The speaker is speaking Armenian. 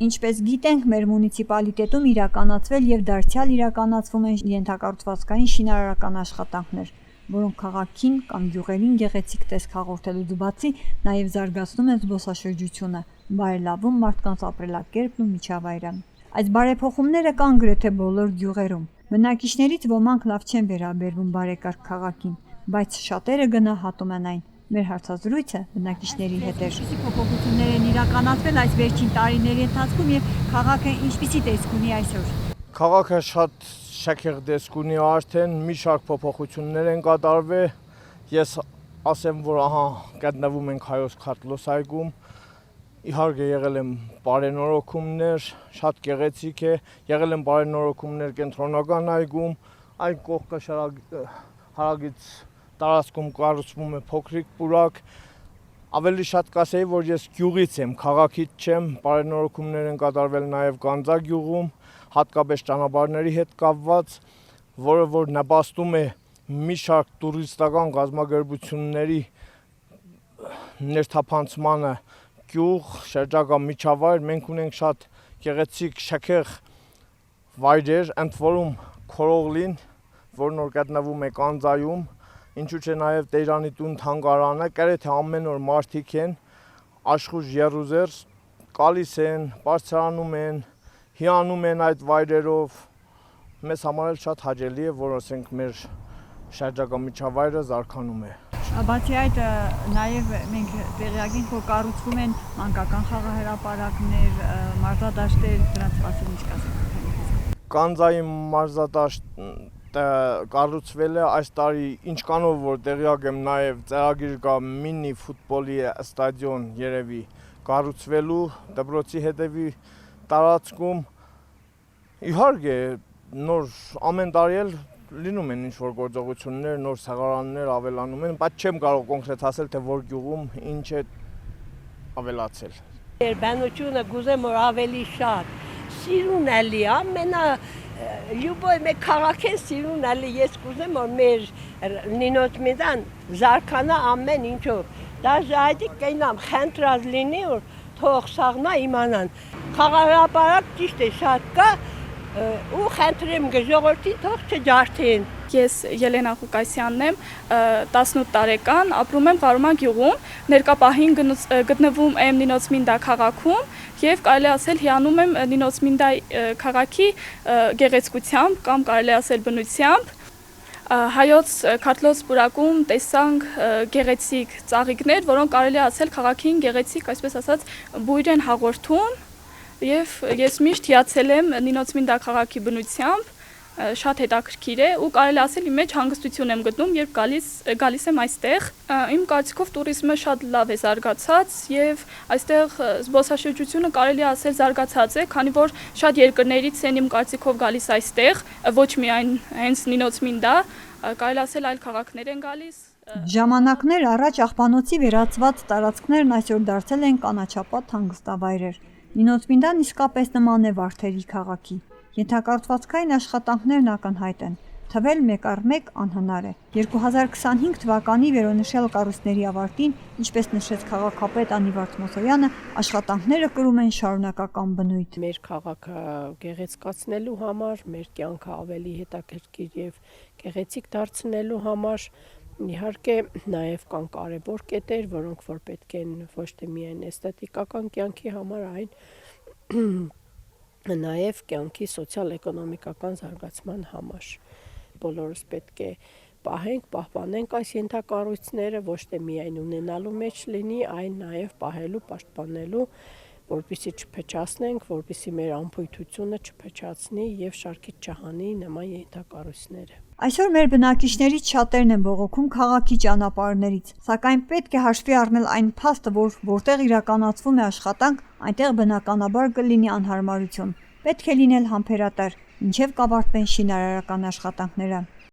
Ինչպես գիտենք, մեր մունիցիպալիտետում իրականացվել եւ դարձյալ իրականացվում են ենթակառուցվածքային շինարարական աշխատանքներ, որոնք քաղաքին կամ գյուղերին գեղեցիկ տեսք հաղորդելուց բացի նաեւ զարգացնում են զբոսաշրջությունը, բարելավում մարդկանց ապրելակերպն ու միջավայրը։ Այս բարեփոխումները կան գրեթե բոլոր գյուղերում։ Բնակիչներից ոմանք լավ չեն վերաբերվում բարեկարգ քաղաքին, բայց շատերը գնահատում են այն։ Մեր հարցազրույցը բնակիչների հետ էր։ Ինչպիսի փոփոխություններ են իրականացվել այս վերջին տարիների ընթացքում եւ քաղաքը ինչպիսի տեսք ունի այսօր։ Քաղաքը շատ շքեղ տեսք ունի արդեն, մի շարք փոփոխություններ են կատարվել։ Ես ասեմ, որ ահա գտնվում ենք Հայոց Քարտլոս այգում։ Իհարկե եղել են բարենորոգումներ, շատ գեղեցիկ է, եղել են բարենորոգումներ կենտրոնական այգում, այն կողքը հարագից տարածքում կառուցվում է փոքրիկ պուրակ, ավելի շատ կասեի, որ ես գյուղից եմ, քաղաքից չեմ, բարենորոգումներ են կատարվել նաև Գանձա գյուղում, հատկապես ճանապարհների հետ կապված, որը որ նպաստում է մի շարք տուրիստական կազմակերպությունների ներթափանցմանը գյուղ, շրջակա միջավայր, մենք ունենք շատ գեղեցիկ շքեղ վայրեր, ընդ որում Քորողլին, որն որ գտնվում է Գանձայում, ինչու՞ չէ նաև Տերանի տուն թանգարանը, գրեթե ամեն օր մարդիկ են, աշխույժ եռուզեռ գալիս են, բարձրանում են, հիանում են այդ վայրերով, մեզ համար էլ շատ հաճելի է, որ ասենք մեր շրջակա միջավայրը զարգանում է։ Բացի այդ, նաև մենք տեղյակ ենք, որ կառուցվում են մանկական խաղահրապարակներ, մարզադաշտեր, դրանց մասին ինչ կասեք։ Գանձայի մարզադաշտը կառուցվել է այս տարի, ինչքանով որ տեղյակ եմ, նաև ծրագիր կա մինի ֆուտբոլի ստադիոն երևի կառուցվելու դպրոցի հետևի տարածքում։ Իհարկե, նոր ամեն տարի էլ լինում են ինչ-որ գործողություններ, նոր սեղաններ ավելանում են, բայց չեմ կարող կոնկրետ ասել, թե որ գյուղում ինչ է ավելացել։ Երբանությունը գուզեմ որ ավելի շատ, սիրուն էլի, ամենա լյուբոյ մեկ քաղաքեն սիրուն էլի, ես գուզեմ որ մեր նինոճմիդան զարկանա ամեն ինչով, դաժե այդիկ կենամ խենտրած լինի, որ թող սաղնա իմանան, խաղահրապարակ ճիշտ է շատ կա, ու խնդրեմ ժողովրդին թող չջարդեն։ Ես Ելենա Ղուկասյանն եմ, 18 տարեկան, ապրում եմ Ղարումա գյուղում, ներկա պահին գտնվում եմ Նինոցմինդա քաղաքում եւ կարելի ասել հիանում եմ Նինոցմինդա քաղաքի գեղեցկությամբ կամ կարելի ասել բնությամբ։ Հայոց Քարտլոս պուրակում տեսանք գեղեցիկ ծաղիկներ, որոնք կարելի ասել քաղաքին գեղեցիկ, այսպես ասած, բույր են հաղորդում։ Եվ ես միշտ հիացել եմ Նինոցմինդա քաղաքի բնությամբ, շատ հետաքրքիր է ու կարելի ասել իմ մեջ հանգստություն եմ գտնում, երբ գալիս եմ այստեղ։ Իմ կարծիքով տուրիզմը շատ լավ է զարգացած եւ այստեղ զբոսաշրջությունը կարելի ասել զարգացած է, քանի որ շատ երկրներից են իմ կարծիքով գալիս այստեղ, ոչ միայն հենց Նինոցմինդա, կարելի ասել այլ քաղաքներ են գալիս։ Ժամանակներ առաջ աղբանոցի վերածված տարածքներն այսօր դարձել են կանաչապատ հանգստավայրեր։ Նինոցմինդան իսկապես նման է Վարդերի քաղաքի։ Ենթակառուցվածքային աշխատանքներն ակնհայտ են, թվել մեկ առ մեկ անհնար է։ 2025 թվականի վերոնշյալ կառույցների ավարտին, ինչպես նշեց քաղաքապետ Անի Վարդմոսոյանը, աշխատանքները կրում են շարունակական բնույթ։ Մեր քաղաքը գեղեցկացնելու համար, մեր կյանքը ավելի հետաքրքիր եւ գեղեցիկ դարձնելու համար իհարկե նաև կան կարևոր կետեր, որոնք որ պետք են ոչ թե միայն էսթետիկական կյանքի համար, այլ նաև կյանքի սոցիալ-էկոնոմիկական զարգացման համար։ Բոլորս պետք է պահենք, պահպանենք այս ենթակառույցները, ոչ թե միայն ունենալու մեջ լինի, այլ նաև պահելու, պաշտպանելու, որպեսզի չփչացնենք, որպեսզի մեր անփույթությունը չփչացնի եւ շարքից չհանի նման ենթակառույցները։ Այսօր մեր բնակիչներից շատերն են բողոքում քաղաքի ճանապարհներից, սակայն պետք է հաշվի առնել այն փաստը, որ որտեղ իրականացվում է աշխատանք, այնտեղ բնականաբար կլինի անհարմարություն։ Պետք է լինել համբերատար, ինչև կավարտվեն շինարարական աշխատանքները։